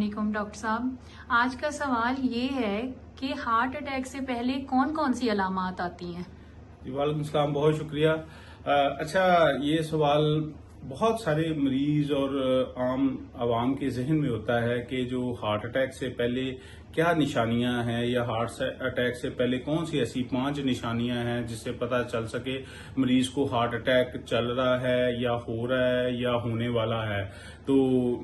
वालेकुम डॉक्टर साहब। आज का सवाल ये है कि हार्ट अटैक से पहले कौन कौन सी अलामात आती हैं। जी वालेकुम सलाम, बहुत शुक्रिया। अच्छा, ये सवाल बहुत सारे मरीज और आम आवाम के जहन में होता है कि जो हार्ट अटैक से पहले क्या निशानियां हैं या हार्ट अटैक से पहले कौन सी ऐसी 5 निशानियां हैं जिससे पता चल सके मरीज को हार्ट अटैक चल रहा है या हो रहा है या होने वाला है। तो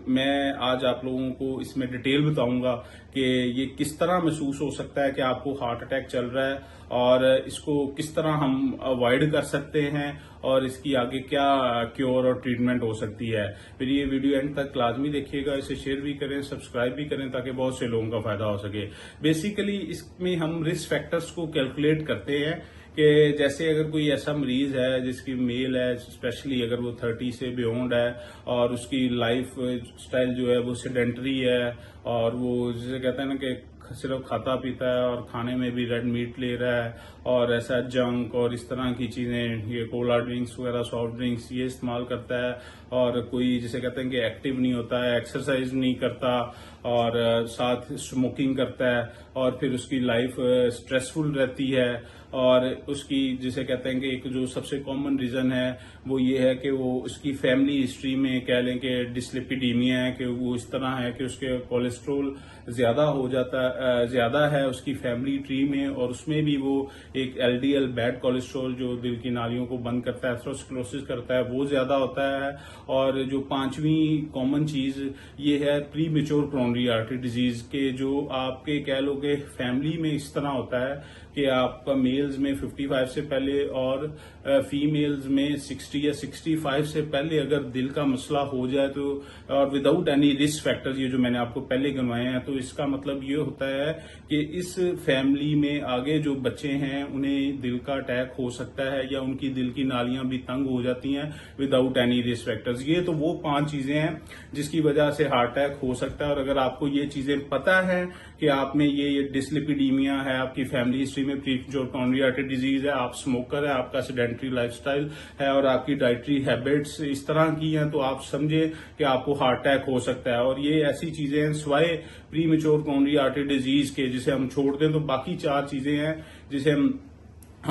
मैं आज आप लोगों को इसमें डिटेल बताऊंगा कि ये किस तरह महसूस हो सकता है कि आपको हार्ट अटैक चल रहा है और इसको किस तरह हम अवॉइड कर सकते हैं और इसकी आगे क्या क्योर और ट्रीटमेंट हो सकती है। फिर ये वीडियो एंड तक लाजमी देखिएगा, इसे शेयर भी करें, सब्सक्राइब भी करें ताकि बहुत से लोगों का फायदा हो सके। बेसिकली इसमें हम रिस्क फैक्टर्स को कैलकुलेट करते हैं कि जैसे अगर कोई ऐसा मरीज है जिसकी मेल है, स्पेशली अगर वो 30 से बियॉन्ड है और उसकी लाइफ स्टाइल जो है वो सेडेंटरी है और वो जिसे कहते हैं ना कि सिर्फ खाता पीता है और खाने में भी रेड मीट ले रहा है और ऐसा जंक और इस तरह की चीजें, ये कोला ड्रिंक्स वगैरह, सॉफ्ट ड्रिंक्स ये इस्तेमाल करता है और कोई जिसे कहते हैं कि एक्टिव नहीं होता है, एक्सरसाइज नहीं करता और साथ स्मोकिंग करता है और फिर उसकी लाइफ स्ट्रेसफुल रहती है और उसकी जिसे कहते हैं कि एक जो सबसे कॉमन रीजन है वो ये है कि वो उसकी फैमिली हिस्ट्री में कह लें कि डिस्लिपिडीमिया है, कि वो इस तरह है कि उसके कोलेस्ट्रोल ज्यादा है उसकी फैमिली ट्री में और उसमें भी वो एक एलडीएल बैड कोलेस्ट्रोल जो दिल की नालियों को बंद करता है, एथेरोस्क्लेरोसिस करता है, वो ज्यादा होता है। और जो 5वीं कॉमन चीज ये है pre mature coronary artery disease के, जो आपके कह लो कि फैमिली में इस तरह होता है कि आपका मेल्स में 55 से पहले और फीमेल्स में 60 या 65 से पहले अगर दिल का मसला हो जाए तो, और विदाउट एनी रिस्क फैक्टर्स, ये जो मैंने आपको पहले गिनवाए हैं, तो इसका मतलब ये होता है कि इस फैमिली में आगे जो बच्चे हैं उन्हें दिल का अटैक हो सकता है या उनकी दिल की नालियां भी तंग हो जाती हैं विदाउट एनी रिस्क फैक्टर्स। ये तो वो 5 चीजें हैं जिसकी वजह से हार्ट अटैक हो सकता है। और अगर आपको ये चीजें पता है कि आप में ये डिस्लिपिडीमिया है, आपकी फैमिली हिस्ट्री में प्रीमेच्योर कोरोनरी आर्टरी डिजीज है, आप स्मोकर है, आपका सेडेंटरी लाइफस्टाइल है और आपकी डाइटरी हैबिट्स इस तरह की हैं, तो आप समझे कि आपको हार्ट अटैक हो सकता है। और ये ऐसी चीजें हैं सिवाय प्रीमेच्योर कोरोनरी आर्टरी डिजीज के, जिसे हम छोड़ दें तो बाकी 4 चीजें हैं जिसे हम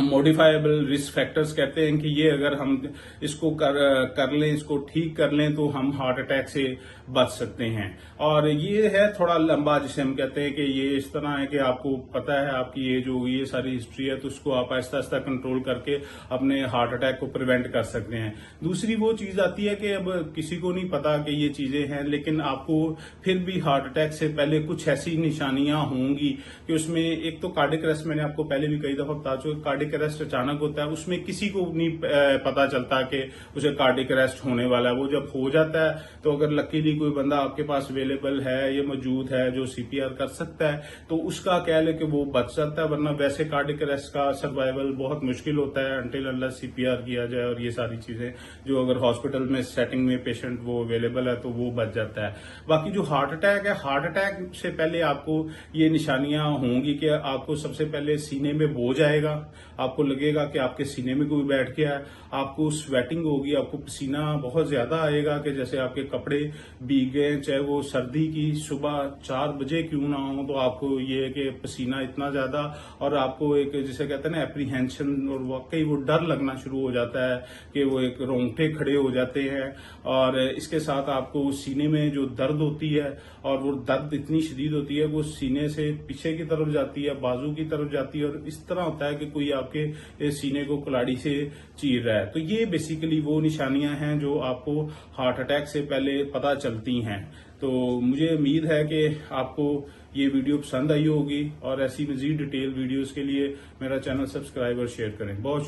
मॉडिफाइबल रिस्क फैक्टर्स कहते हैं कि ये अगर हम इसको कर लें, इसको ठीक कर लें तो हम हार्ट अटैक से बच सकते हैं। और ये है थोड़ा लंबा, जिसे हम कहते हैं कि ये इस तरह है कि आपको पता है आपकी ये सारी हिस्ट्री है, तो उसको आप आहिस्ता आहिस्ता कंट्रोल करके अपने हार्ट अटैक को प्रिवेंट कर सकते हैं। दूसरी वो चीज आती है कि अब किसी को नहीं पता कि ये चीजें हैं, लेकिन आपको फिर भी हार्ट अटैक से पहले कुछ ऐसी निशानियां होंगी कि उसमें एक तो कार्डियक अरेस्ट, मैंने आपको पहले भी कई दफा बता चुका, कार्डियक अरेस्ट अचानक होता है, उसमें किसी को नहीं पता चलता कि उसे कार्डियक अरेस्ट होने वाला है। वो जब हो जाता है तो अगर लकीली कोई बंदा आपके पास अवेलेबल है या मौजूद है जो सीपीआर कर सकता है तो उसका कह ले कि वो बच सकता है, वरना वैसे कार्डियक अरेस्ट का सर्वाइवल बहुत मुश्किल होता है अंटिल अनलेस सीपीआर किया जाए। और ये सारी चीजें जो अगर हॉस्पिटल में सेटिंग में पेशेंट वो अवेलेबल है तो वो बच जाता है। बाकी जो हार्ट अटैक है, हार्ट अटैक से पहले आपको ये निशानियां होंगी कि आपको सबसे पहले सीने में बोझ आएगा, आपको लगेगा कि आपके सीने में कोई बैठ गया है, आपको स्वेटिंग होगी, आपको पसीना बहुत ज्यादा आएगा कि जैसे आपके कपड़े भीग गए, चाहे वो सर्दी की सुबह 4 बजे क्यों ना हो, तो आपको ये है कि पसीना इतना ज्यादा और आपको एक जिसे कहते हैं ना एप्रीहेंशन, और वाकई वो डर लगना शुरू हो जाता है कि वो एक रोंगटे खड़े हो जाते हैं। और इसके साथ आपको सीने में जो दर्द होती है, और वो दर्द इतनी शदीद होती है वो सीने से पीछे की तरफ जाती है, बाजू की तरफ जाती है और इस तरह होता है कि कोई आपके सीने को कुल्हाड़ी से चीर रहा है। तो ये बेसिकली वो निशानियां हैं जो आपको हार्ट अटैक से पहले पता चलती हैं। तो मुझे उम्मीद है कि आपको ये वीडियो पसंद आई होगी और ऐसी मजीद डिटेल वीडियोस के लिए मेरा चैनल सब्सक्राइब और शेयर करें। बहुत शुक्रिया।